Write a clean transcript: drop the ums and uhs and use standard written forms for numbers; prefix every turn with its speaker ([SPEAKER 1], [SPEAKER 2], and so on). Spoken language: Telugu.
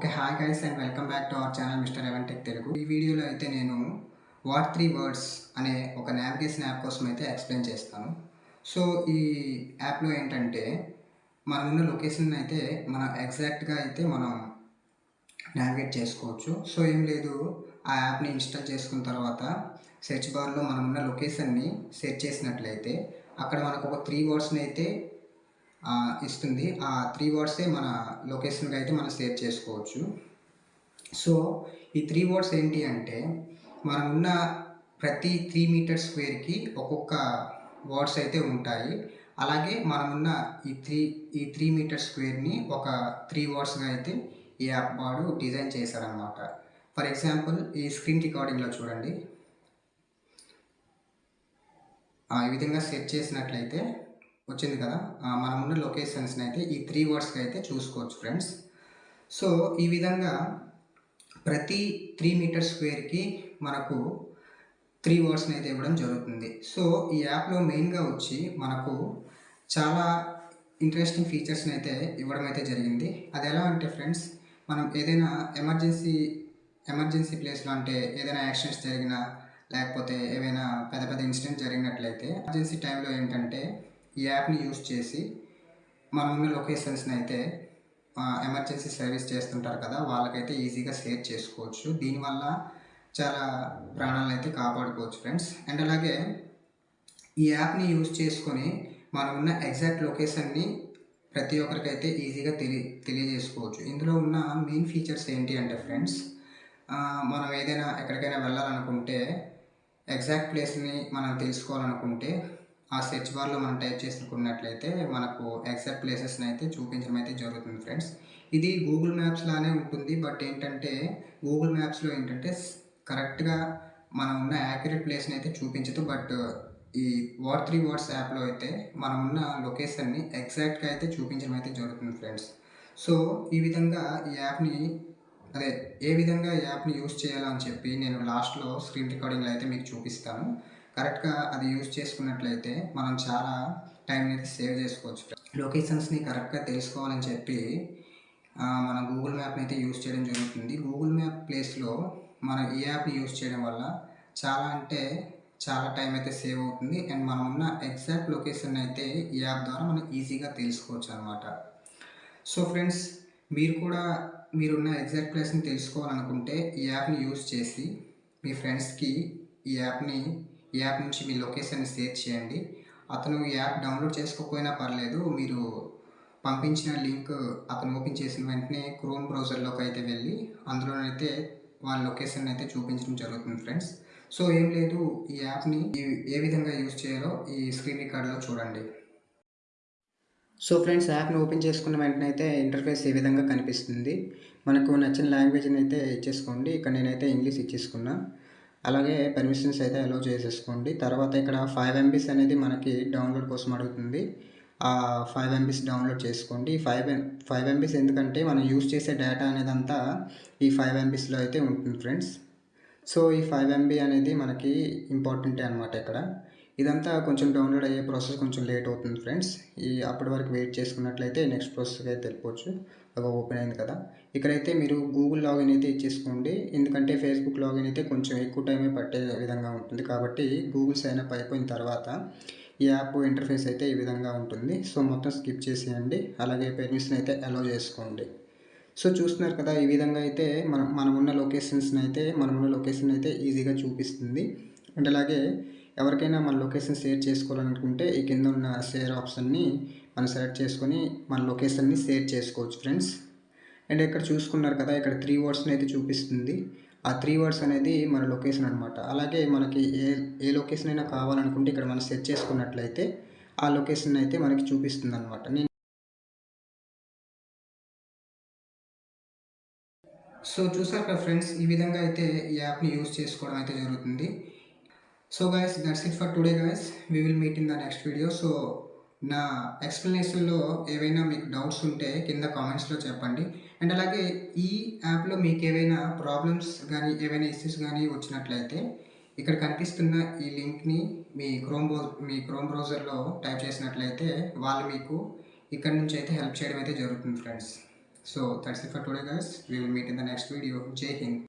[SPEAKER 1] Okay. Hi guys and welcome back to our channel mister even tech Telugu. ఈ వీడియోలో అయితే నేను వాట్ 3 వర్డ్స్ అనే ఒక నావిగేషన్ యాప్ కోసం అయితే ఎక్స్ప్లెయిన్ చేస్తాను. సో ఈ యాప్లో ఏంటంటే మనం ఉన్న లొకేషన్ అయితే మనం ఎగ్జాక్ట్గా అయితే మనం నావిగేట్ చేసుకోవచ్చు. సో ఏం లేదు, ఆ యాప్ని ఇన్స్టాల్ చేసుకున్న తర్వాత సెర్చ్ బార్లో మనం ఉన్న లొకేషన్ని సెర్చ్ చేసినట్లయితే అక్కడ మనకు ఒక 3 వర్డ్స్ని అయితే ఇస్తుంది. ఆ 3 వర్డ్సే మన లొకేషన్‌కి అయితే మనం సేవ్ చేసుకోవచ్చు. సో ఈ 3 వర్డ్స్ ఏంటి అంటే మనం ఉన్న ప్రతి 3 మీటర్ స్క్వేర్‌కి ఒక్కొక్క వర్డ్స్ అయితే ఉంటాయి. అలాగే మనమున్న ఈ 3 మీటర్ స్క్వేర్‌ని ఒక 3 వర్డ్స్‌గా అయితే ఈ యాప్ వాడు డిజైన్ చేశాడనమాట. ఫర్ ఎగ్జాంపుల్ ఈ స్క్రీన్ రికార్డింగ్‌లో చూడండి. ఈ విధంగా సెట్ చేసినట్లయితే వచ్చింది కదా! మనం ఉన్న లొకేషన్స్‌ని అయితే ఈ 3 వర్డ్స్‌కి అయితే చూసుకోవచ్చు ఫ్రెండ్స్. సో ఈ విధంగా ప్రతి 3 మీటర్ స్క్వేర్‌కి మనకు 3 వర్డ్స్‌ని అయితే ఇవ్వడం జరుగుతుంది. సో ఈ యాప్‌లో మెయిన్‌గా వచ్చి మనకు చాలా ఇంట్రెస్టింగ్ ఫీచర్స్‌ని అయితే ఇవ్వడం అయితే జరిగింది. అది ఎలా అంటే ఫ్రెండ్స్, మనం ఏదైనా ఎమర్జెన్సీ ప్లేస్‌లో అంటే ఏదైనా యాక్సిడెంట్స్ జరిగినా, లేకపోతే ఏవైనా పెద్ద పెద్ద ఇన్సిడెంట్స్ జరిగినట్లయితే ఎమర్జెన్సీ టైంలో ఏంటంటే ఈ యాప్‌ని యూజ్ చేసి మనం ఉన్న లొకేషన్స్‌ని అయితే ఎమర్జెన్సీ సర్వీస్ చేస్తుంటారు కదా, వాళ్ళకైతే ఈజీగా షేర్ చేసుకోవచ్చు. దీనివల్ల చాలా ప్రాణాలను అయితే కాపాడుకోవచ్చు ఫ్రెండ్స్. అండ్ అలాగే ఈ యాప్‌ని యూజ్ చేసుకొని మనం ఉన్న ఎగ్జాక్ట్ లొకేషన్‌ని ప్రతి ఒక్కరికైతే ఈజీగా తెలియజేసుకోవచ్చు. ఇందులో ఉన్న మెయిన్ ఫీచర్స్ ఏంటి అంటే ఫ్రెండ్స్, మనం ఏదైనా ఎక్కడికైనా వెళ్ళాలనుకుంటే ఎగ్జాక్ట్ ప్లేస్‌ని మనం తెలుసుకోవాలనుకుంటే ఆ సెర్చ్ బార్లో మనం టైప్ చేసుకున్నట్లయితే మనకు ఎగ్జాక్ట్ ప్లేసెస్ని అయితే చూపించడం అయితే జరుగుతుంది ఫ్రెండ్స్. ఇది గూగుల్ మ్యాప్స్ లానే ఉంటుంది. బట్ ఏంటంటే గూగుల్ మ్యాప్స్లో ఏంటంటే కరెక్ట్గా మనం ఉన్న యాక్యురేట్ ప్లేస్ని అయితే చూపించదు. బట్ ఈ వాట్ 3 వర్డ్స్ యాప్లో అయితే మనం ఉన్న లొకేషన్ని ఎగ్జాక్ట్గా అయితే చూపించడం అయితే జరుగుతుంది ఫ్రెండ్స్. సో ఈ విధంగా ఈ యాప్ని ఏ విధంగా ఈ యాప్ని యూజ్ చేయాలని చెప్పి నేను లాస్ట్లో స్క్రీన్ రికార్డింగ్లో అయితే మీకు చూపిస్తాను. కరెక్ట్గా అది యూజ్ చేసుకున్నట్లయితే మనం చాలా టైం అయితే సేవ్ చేసుకోవచ్చు. లొకేషన్స్ని కరెక్ట్గా తెలుసుకోవాలని చెప్పి మనం గూగుల్ మ్యాప్ని అయితే యూజ్ చేయడం జరుగుతుంది. గూగుల్ మ్యాప్ ప్లేస్లో మనం ఈ యాప్ని యూజ్ చేయడం వల్ల చాలా అంటే చాలా టైం అయితే సేవ్ అవుతుంది. అండ్ మనం ఉన్న ఎగ్జాక్ట్ లొకేషన్ అయితే ఈ యాప్ ద్వారా మనం ఈజీగా తెలుసుకోవచ్చు అనమాట. సో ఫ్రెండ్స్, మీరు కూడా మీరున్న ఎగ్జాక్ట్ ప్లేస్ని తెలుసుకోవాలనుకుంటే ఈ యాప్ని యూజ్ చేసి మీ ఫ్రెండ్స్కి ఈ యాప్ నుంచి మీ లొకేషన్ని షేర్ చేయండి. అతను ఈ యాప్ డౌన్లోడ్ చేసుకోకపోయినా పర్లేదు. మీరు పంపించిన లింక్ అతను ఓపెన్ చేసిన వెంటనే క్రోమ్ బ్రౌజర్లోకి అయితే వెళ్ళి అందులోనైతే వాళ్ళ లొకేషన్ అయితే చూపించడం జరుగుతుంది ఫ్రెండ్స్. సో ఏం లేదు, ఈ యాప్ని ఏ విధంగా యూజ్ చేయాలో ఈ స్క్రీన్ రికార్డ్లో చూడండి. సో ఫ్రెండ్స్, యాప్ని ఓపెన్ చేసుకున్న వెంటనే అయితే ఇంటర్ఫేస్ ఈ విధంగా కనిపిస్తుంది. మనకు నచ్చిన లాంగ్వేజ్ని అయితే ఇచ్చేసుకోండి. ఇక్కడ నేనైతే ఇంగ్లీష్ ఇచ్చేసుకున్నా. అలాగే పర్మిషన్స్ అయితే అలౌ చేసేసుకోండి. తర్వాత ఇక్కడ 5 MB అనేది మనకి డౌన్లోడ్ కోసం అడుగుతుంది. ఆ 5 MB డౌన్లోడ్ చేసుకోండి. 5 MB ఎందుకంటే మనం యూజ్ చేసే డేటా అనేదంతా ఈ 5 MBలో అయితే ఉంటుంది ఫ్రెండ్స్. సో ఈ 5 MB అనేది మనకి ఇంపార్టెంటే అనమాట ఇక్కడ. ఇదంతా కొంచెం డౌన్లోడ్ అయ్యే ప్రాసెస్ కొంచెం లేట్ అవుతుంది ఫ్రెండ్స్. అప్పటి వరకు వెయిట్ చేసుకున్నట్లయితే నెక్స్ట్ ప్రాసెస్కి అయితే వెళ్ళిపోవచ్చు. ఓపెన్ అయింది కదా. ఇక్కడైతే మీరు గూగుల్ లాగిన్ అయితే ఇచ్చేసుకోండి. ఎందుకంటే ఫేస్బుక్ లాగిన్ అయితే కొంచెం ఎక్కువ టైమే పట్టే విధంగా ఉంటుంది. కాబట్టి గూగుల్ సైన్ అప్ అయిపోయిన తర్వాత ఈ యాప్ ఇంటర్ఫేస్ అయితే ఈ విధంగా ఉంటుంది. సో మొత్తం స్కిప్ చేసేయండి. అలాగే పర్మిషన్ అయితే అలౌ చేసుకోండి. సో చూస్తున్నారు కదా, ఈ విధంగా అయితే మనమున్న లొకేషన్ అయితే ఈజీగా చూపిస్తుంది. అండ్ అలాగే ఎవరికైనా మన లొకేషన్ షేర్ చేసుకోవాలనుకుంటే ఈ కింద ఉన్న షేర్ ఆప్షన్ని మనం సెలెక్ట్ చేసుకొని మన లొకేషన్ని షేర్ చేసుకోవచ్చు ఫ్రెండ్స్. అండ్ ఇక్కడ చూసుకున్నారు కదా, ఇక్కడ 3 వర్డ్స్ని అయితే చూపిస్తుంది. ఆ 3 వర్డ్స్ అనేది మన లొకేషన్ అనమాట. అలాగే మనకి ఏ లొకేషన్ అయినా కావాలనుకుంటే ఇక్కడ మనం సెర్చ్ చేసుకున్నట్లయితే ఆ లొకేషన్ అయితే మనకి చూపిస్తుంది అనమాట. సో చూసారు కదా ఫ్రెండ్స్, ఈ విధంగా అయితే ఈ యాప్ని యూజ్ చేసుకోవడం అయితే జరుగుతుంది. So guys, that's it for today guys. We will meet in the next video. So నా ఎక్స్ప్లెనేషన్లో ఏవైనా మీకు డౌట్స్ ఉంటే కింద కామెంట్స్లో చెప్పండి. అండ్ అలాగే ఈ యాప్లో మీకు ఏవైనా ప్రాబ్లమ్స్ కానీ ఏవైనా ఇష్యూస్ కానీ వచ్చినట్లయితే ఇక్కడ కనిపిస్తున్న ఈ లింక్ని మీ క్రోమ్ బ్రౌజర్లో టైప్ చేసినట్లయితే వాళ్ళు మీకు ఇక్కడ నుంచి అయితే హెల్ప్ చేయడం అయితే జరుగుతుంది friends. So that's it for today guys. We will meet in the next video. Jai Hind.